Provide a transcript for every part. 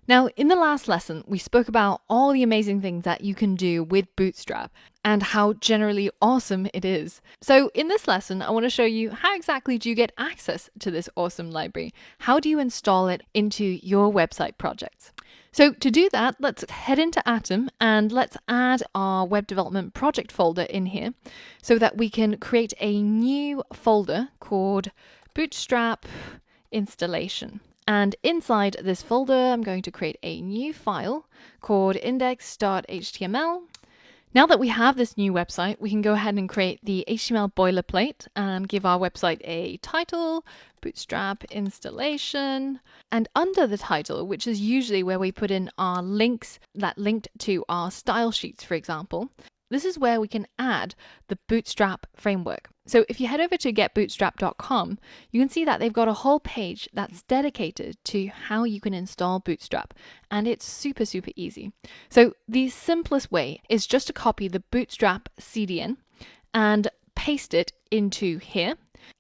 Now, in the last lesson, we spoke about all the amazing things that you can do with Bootstrap and how generally awesome it is. So in this lesson, I want to show you how exactly do you get access to this awesome library? How do you install it into your website projects? So to do that, let's head into Atom and let's add our web development project folder in here so that we can create a new folder called Bootstrap installation. And inside this folder, I'm going to create a new file called index.html. Now that we have this new website, we can go ahead and create the HTML boilerplate and give our website a title, Bootstrap installation. And under the title, which is usually where we put in our links that linked to our style sheets, for example, this is where we can add the Bootstrap framework. So if you head over to getbootstrap.com, you can see that they've got a whole page that's dedicated to how you can install Bootstrap. And it's super, super easy. So the simplest way is just to copy the Bootstrap CDN and paste it into here.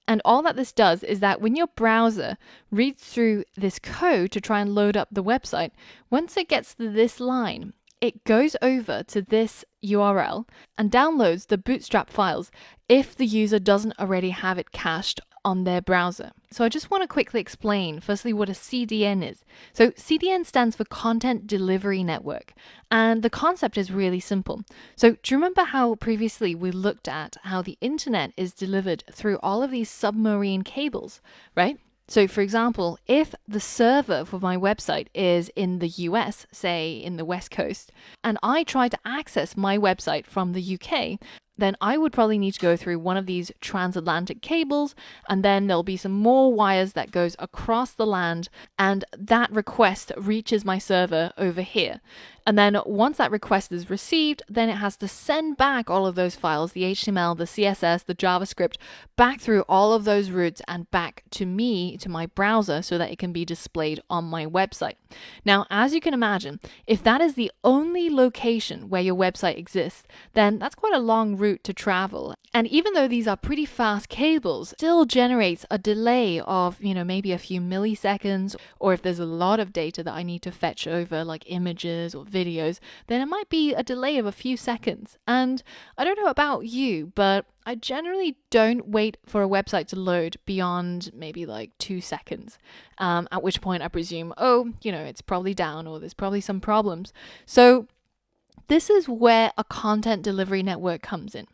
And all that this does is that when your browser reads through this code to try and load up the website, once it gets to this line, it goes over to this URL and downloads the Bootstrap files if the user doesn't already have it cached on their browser. So I just want to quickly explain firstly what a CDN is. So CDN stands for Content Delivery Network, and the concept is really simple. So do you remember how previously we looked at how the internet is delivered through all of these submarine cables, right? So for example, if the server for my website is in the US, say in the West Coast, and I try to access my website from the UK, then I would probably need to go through one of these transatlantic cables, and then there'll be some more wires that goes across the land, and that request reaches my server over here. And then once that request is received, then it has to send back all of those files, the HTML, the CSS, the JavaScript, back through all of those routes and back to me, to my browser, so that it can be displayed on my website. Now, as you can imagine, if that is the only location where your website exists, then that's quite a long route to travel. And even though these are pretty fast cables, still generates a delay of, maybe a few milliseconds, or if there's a lot of data that I need to fetch over, like images or videos, then it might be a delay of a few seconds. And I don't know about you, but I generally don't wait for a website to load beyond maybe like 2 seconds, at which point I presume, it's probably down or there's probably some problems. So this is where a content delivery network comes in.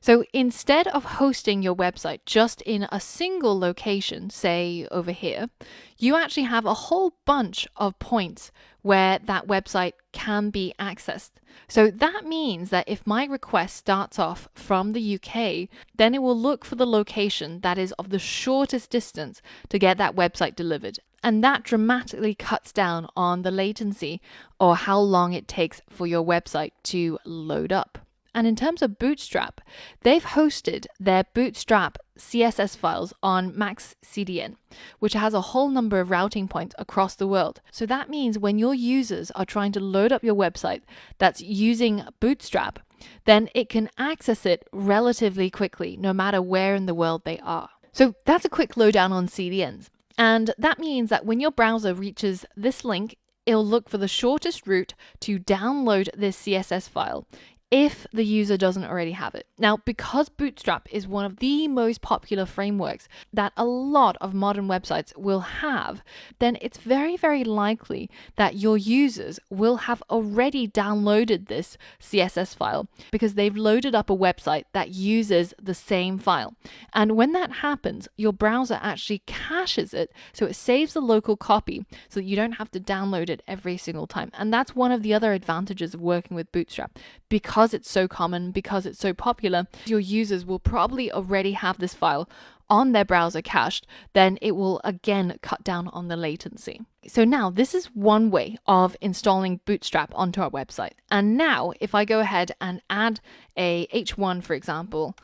So instead of hosting your website just in a single location, say over here, you actually have a whole bunch of points where that website can be accessed. So that means that if my request starts off from the UK, then it will look for the location that is of the shortest distance to get that website delivered. And that dramatically cuts down on the latency or how long it takes for your website to load up. And in terms of Bootstrap, they've hosted their Bootstrap CSS files on Max CDN, which has a whole number of routing points across the world. So that means when your users are trying to load up your website that's using Bootstrap, then it can access it relatively quickly, no matter where in the world they are. So that's a quick lowdown on CDNs. And that means that when your browser reaches this link, it'll look for the shortest route to download this CSS file if the user doesn't already have it. Now, because Bootstrap is one of the most popular frameworks that a lot of modern websites will have, then it's very, very likely that your users will have already downloaded this CSS file because they've loaded up a website that uses the same file. And when that happens, your browser actually caches it, so it saves the local copy so that you don't have to download it every single time. And that's one of the other advantages of working with Bootstrap. Because it's so common, because it's so popular, your users will probably already have this file on their browser cached, then it will again cut down on the latency. So now this is one way of installing Bootstrap onto our website. And now if I go ahead and add a H1, for example,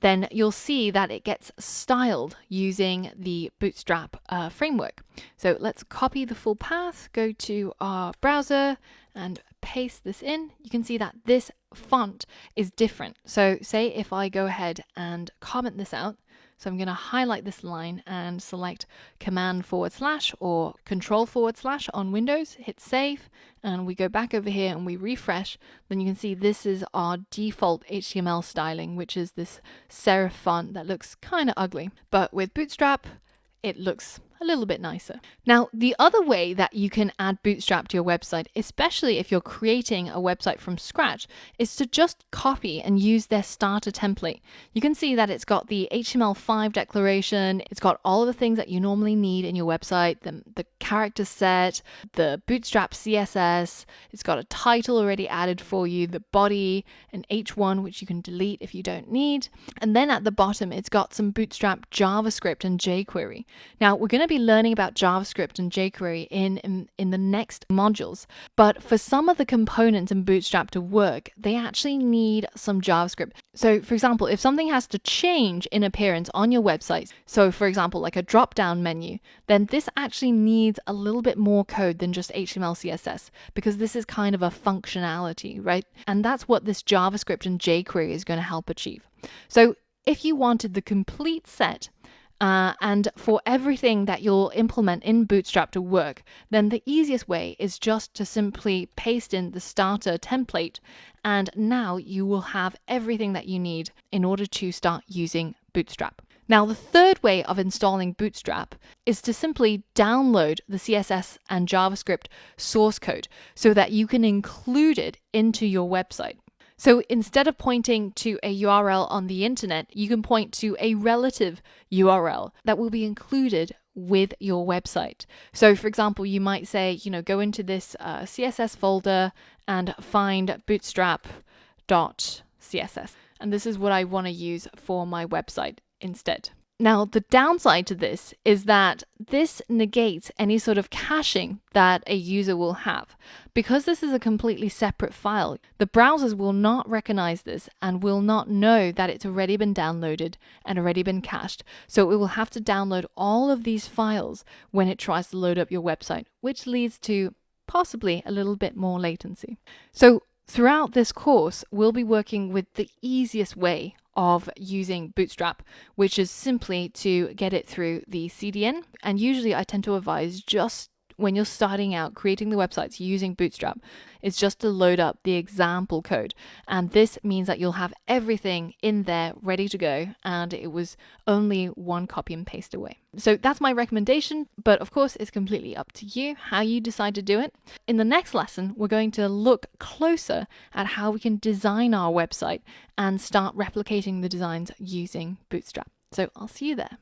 then you'll see that it gets styled using the Bootstrap framework. So let's copy the full path, go to our browser and paste this in. You can see that this font is different. So say if I go ahead and comment this out, So I'm going to highlight this line and select Command / or Control / on Windows, hit save, and we go back over here and we refresh. Then you can see this is our default HTML styling, which is this serif font that looks kind of ugly. But with Bootstrap, it looks a little bit nicer. Now, the other way that you can add Bootstrap to your website, especially if you're creating a website from scratch, is to just copy and use their starter template. You can see that it's got the HTML5 declaration, it's got all of the things that you normally need in your website, the character set, the Bootstrap CSS, it's got a title already added for you, the body, an H1 which you can delete if you don't need, and then at the bottom it's got some Bootstrap JavaScript and jQuery. Now, we're going to be learning about JavaScript and jQuery in the next modules, but for some of the components in Bootstrap to work, they actually need some JavaScript. So for example, if something has to change in appearance on your website, so for example like a drop-down menu, then this actually needs a little bit more code than just HTML CSS, because this is kind of a functionality, right? And that's what this JavaScript and jQuery is going to help achieve. So if you wanted the complete set, and for everything that you'll implement in Bootstrap to work, then the easiest way is just to simply paste in the starter template, and now you will have everything that you need in order to start using Bootstrap. Now, the third way of installing Bootstrap is to simply download the CSS and JavaScript source code so that you can include it into your website. So instead of pointing to a URL on the internet, you can point to a relative URL that will be included with your website. So for example, you might say, go into this CSS folder and find bootstrap.css. And this is what I want to use for my website instead. Now, the downside to this is that this negates any sort of caching that a user will have. Because this is a completely separate file, the browsers will not recognize this and will not know that it's already been downloaded and already been cached. So it will have to download all of these files when it tries to load up your website, which leads to possibly a little bit more latency. So throughout this course, we'll be working with the easiest way of using Bootstrap, which is simply to get it through the CDN. And usually I tend to advise, just when you're starting out creating the websites using Bootstrap, is just to load up the example code. And this means that you'll have everything in there ready to go, and it was only one copy and paste away. So that's my recommendation, but of course it's completely up to you how you decide to do it. In the next lesson, we're going to look closer at how we can design our website and start replicating the designs using Bootstrap. So I'll see you there.